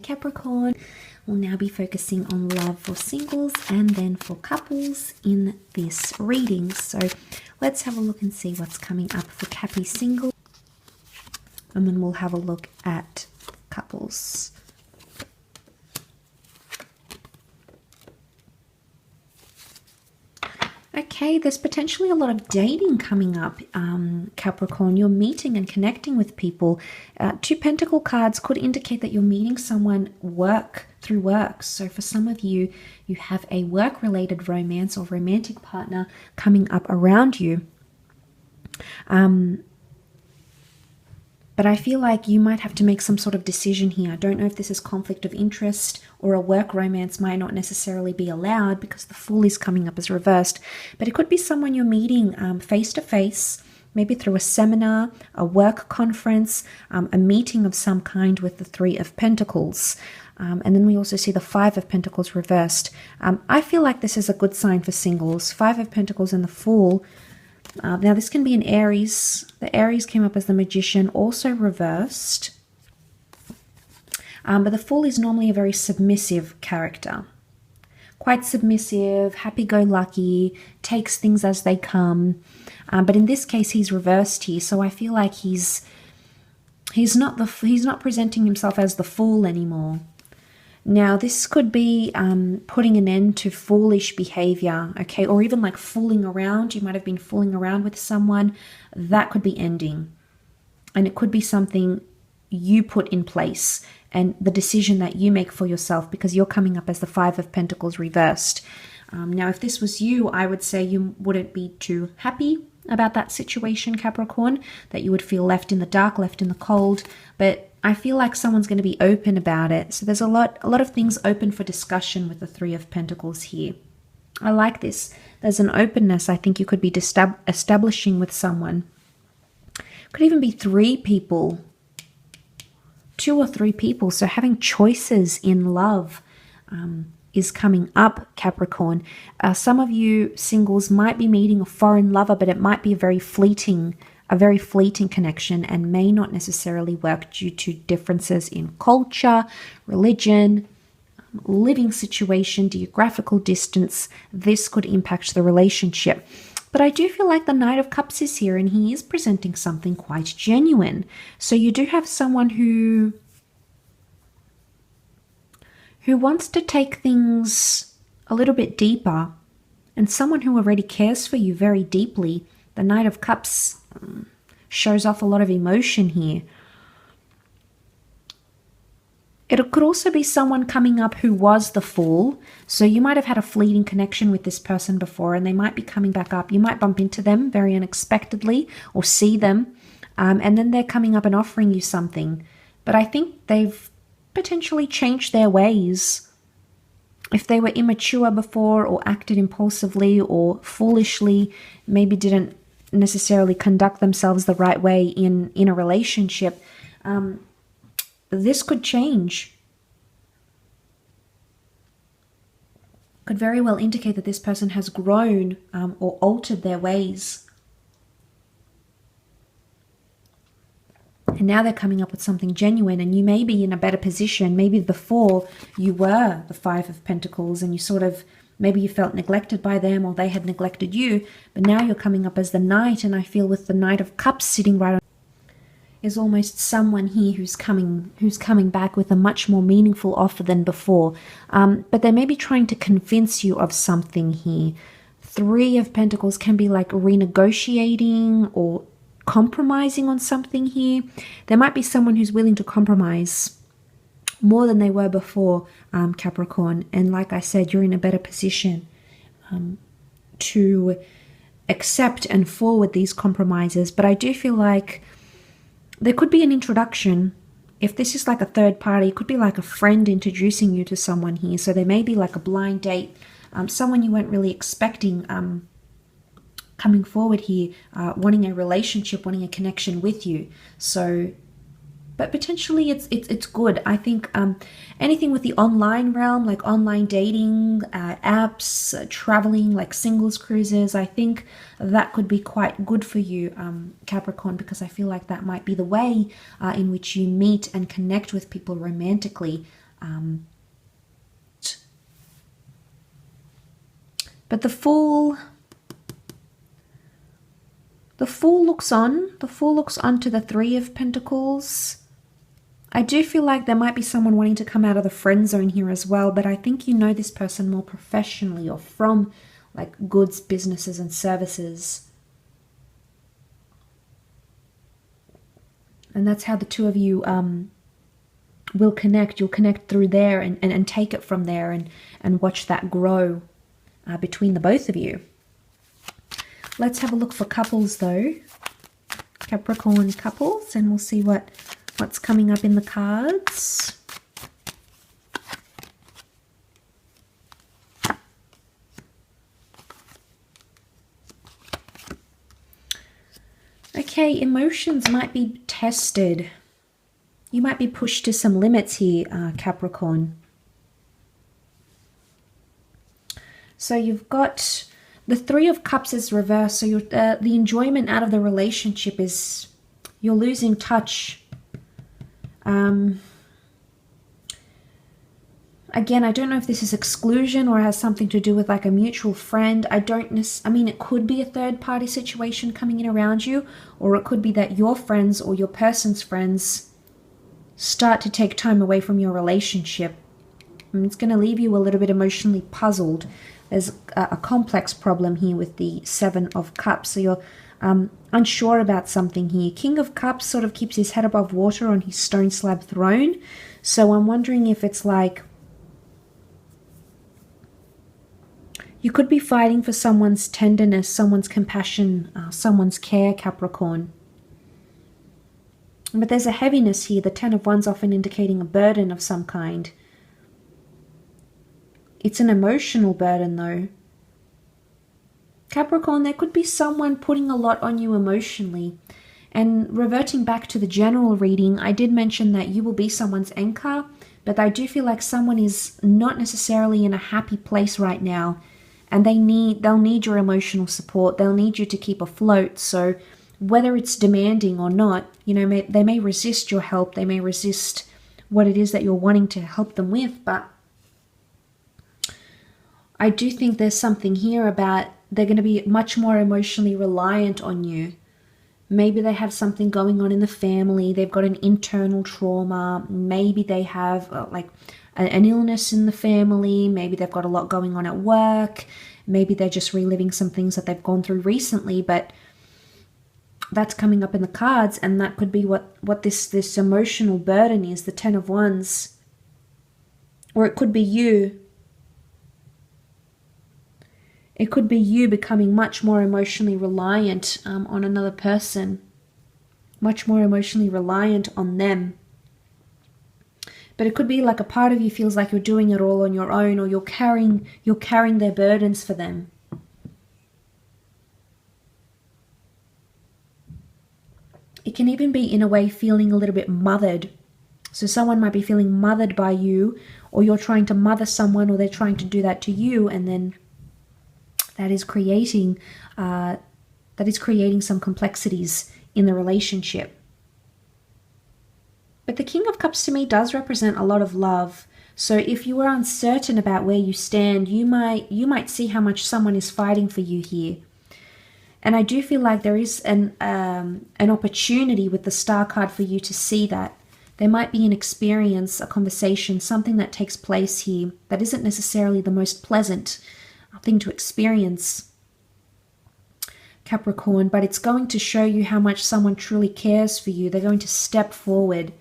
Capricorn. We'll now be focusing on love for singles and then for couples in this reading. So let's have a look and see what's coming up for Capri single. And then we'll have a look at couples. Okay, there's potentially a lot of dating coming up, Capricorn. You're meeting and connecting with people. Two Pentacle cards could indicate that you're meeting someone through work. So for some of you, you have a work-related romance or romantic partner coming up around you. But I feel like you might have to make some sort of decision here. I don't know if this is conflict of interest or a work romance might not necessarily be allowed because the Fool is coming up as reversed. But it could be someone you're meeting face-to-face, maybe through a seminar, a work conference, a meeting of some kind with the Three of Pentacles. And then we also see the Five of Pentacles reversed. I feel like this is a good sign for singles. Five of Pentacles and the Fool. Now this can be an Aries. The Aries came up as the Magician, also reversed. But the Fool is normally a very submissive character. Quite submissive, happy-go-lucky, takes things as they come. But in this case, he's reversed here, so I feel like he's not presenting himself as the Fool anymore. Now, this could be putting an end to foolish behavior, okay? Or even like fooling around. You might have been fooling around with someone. That could be ending. And it could be something you put in place and the decision that you make for yourself because you're coming up as the Five of Pentacles reversed. Now, if this was you, I would say you wouldn't be too happy about that situation, Capricorn, that you would feel left in the dark, left in the cold. But I feel like someone's going to be open about it. So there's a lot of things open for discussion with the Three of Pentacles here. I like this. There's an openness I think you could be establishing with someone. Could even be three people. 2 or 3 people. So having choices in love is coming up, Capricorn. Some of you singles might be meeting a foreign lover, but it might be a very fleeting connection and may not necessarily work due to differences in culture, religion, living situation, geographical distance. This could impact the relationship. But I do feel like the Knight of Cups is here and he is presenting something quite genuine. So you do have someone who wants to take things a little bit deeper and someone who already cares for you very deeply. The Knight of Cups shows off a lot of emotion here. It could also be someone coming up who was the Fool. So you might have had a fleeting connection with this person before and they might be coming back up. You might bump into them very unexpectedly or see them. And then they're coming up and offering you something. But I think they've potentially changed their ways. If they were immature before or acted impulsively or foolishly, maybe didn't necessarily conduct themselves the right way in a relationship, this could change. Could very well indicate that this person has grown or altered their ways. And now they're coming up with something genuine and you may be in a better position. Maybe before you were the Five of Pentacles and you sort of, maybe you felt neglected by them or they had neglected you. But now you're coming up as the Knight, and I feel with the Knight of Cups sitting right on is almost someone here who's coming back with a much more meaningful offer than before. But they may be trying to convince you of something here. Three of Pentacles can be like renegotiating or compromising on something here. There might be someone who's willing to compromise more than they were before, Capricorn. And like I said, you're in a better position to accept and forward these compromises. But I do feel like there could be an introduction. If this is like a third party, it could be like a friend introducing you to someone here. So there may be like a blind date, someone you weren't really expecting coming forward here, wanting a relationship, wanting a connection with you. So, but potentially it's good. I think anything with the online realm, like online dating, apps, traveling, like singles cruises, I think that could be quite good for you, Capricorn, because I feel like that might be the way in which you meet and connect with people romantically. But the Fool looks on. The Fool looks on to the Three of Pentacles. I do feel like there might be someone wanting to come out of the friend zone here as well, but I think you know this person more professionally or from like goods, businesses and services. And that's how the two of you will connect. You'll connect through there and take it from there and watch that grow between the both of you. Let's have a look for couples though. Capricorn couples, and we'll see what's coming up in the cards. Okay, emotions might be tested. You might be pushed to some limits here, Capricorn. So you've got the Three of Cups is reversed. So the enjoyment out of the relationship is you're losing touch. Again, I don't know if this is exclusion or has something to do with like a mutual friend. I mean, it could be a third party situation coming in around you, or it could be that your friends or your person's friends start to take time away from your relationship. And it's going to leave you a little bit emotionally puzzled. There's a complex problem here with the Seven of Cups. So you're unsure about something here. King of Cups sort of keeps his head above water on his stone slab throne. So I'm wondering if it's like you could be fighting for someone's tenderness, someone's compassion, someone's care, Capricorn. But there's a heaviness here. The Ten of Wands often indicating a burden of some kind. It's an emotional burden though. Capricorn, there could be someone putting a lot on you emotionally. And reverting back to the general reading, I did mention that you will be someone's anchor, but I do feel like someone is not necessarily in a happy place right now, and they'll need your emotional support. They'll need you to keep afloat. So whether it's demanding or not, you know, they may resist your help. They may resist what it is that you're wanting to help them with, but I do think there's something here about they're going to be much more emotionally reliant on you. Maybe they have something going on in the family. They've got an internal trauma. Maybe they have like an illness in the family. Maybe they've got a lot going on at work. Maybe they're just reliving some things that they've gone through recently, but that's coming up in the cards, and that could be what this emotional burden is, the Ten of Wands. Or it could be you. It could be you becoming much more emotionally reliant on another person, much more emotionally reliant on them. But it could be like a part of you feels like you're doing it all on your own, or you're carrying their burdens for them. It can even be in a way feeling a little bit mothered. So someone might be feeling mothered by you, or you're trying to mother someone, or they're trying to do that to you, and then that is creating some complexities in the relationship. But the King of Cups to me does represent a lot of love. So if you are uncertain about where you stand, you might see how much someone is fighting for you here. And I do feel like there is an opportunity with the Star card for you to see that. There might be an experience, a conversation, something that takes place here that isn't necessarily the most pleasant thing to experience, Capricorn, but it's going to show you how much someone truly cares for you. They're going to step forward.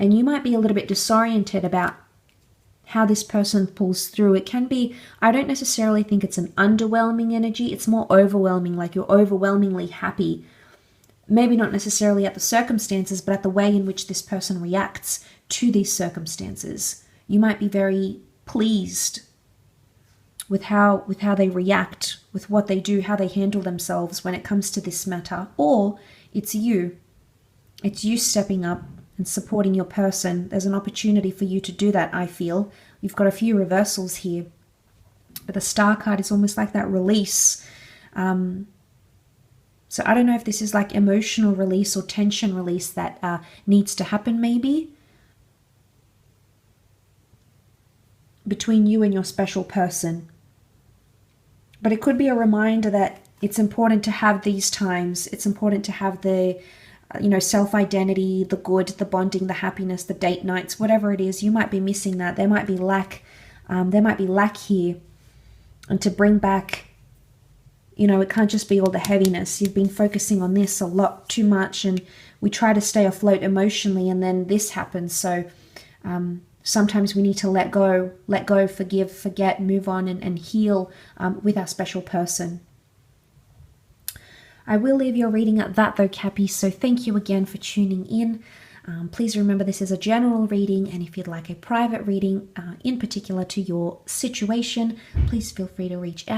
And you might be a little bit disoriented about how this person pulls through. It can be, I don't necessarily think it's an underwhelming energy. It's more overwhelming, like you're overwhelmingly happy. Maybe not necessarily at the circumstances, but at the way in which this person reacts to these circumstances. You might be very pleased with how they react, with what they do, how they handle themselves when it comes to this matter. Or it's you. It's you stepping up and supporting your person. There's an opportunity for you to do that, I feel. You've got a few reversals here. But the Star card is almost like that release. So I don't know if this is like emotional release or tension release that needs to happen maybe between you and your special person. But it could be a reminder that it's important to have these times. It's important to have the, self-identity, the good, the bonding, the happiness, the date nights, whatever it is. You might be missing that. There might be lack. There might be lack here. And to bring back, it can't just be all the heaviness. You've been focusing on this a lot too much, and we try to stay afloat emotionally, and then this happens. So sometimes we need to let go, forgive, forget, move on, and heal with our special person. I will leave your reading at that though, Cappy, so thank you again for tuning in. Please remember this is a general reading, and if you'd like a private reading in particular to your situation, please feel free to reach out.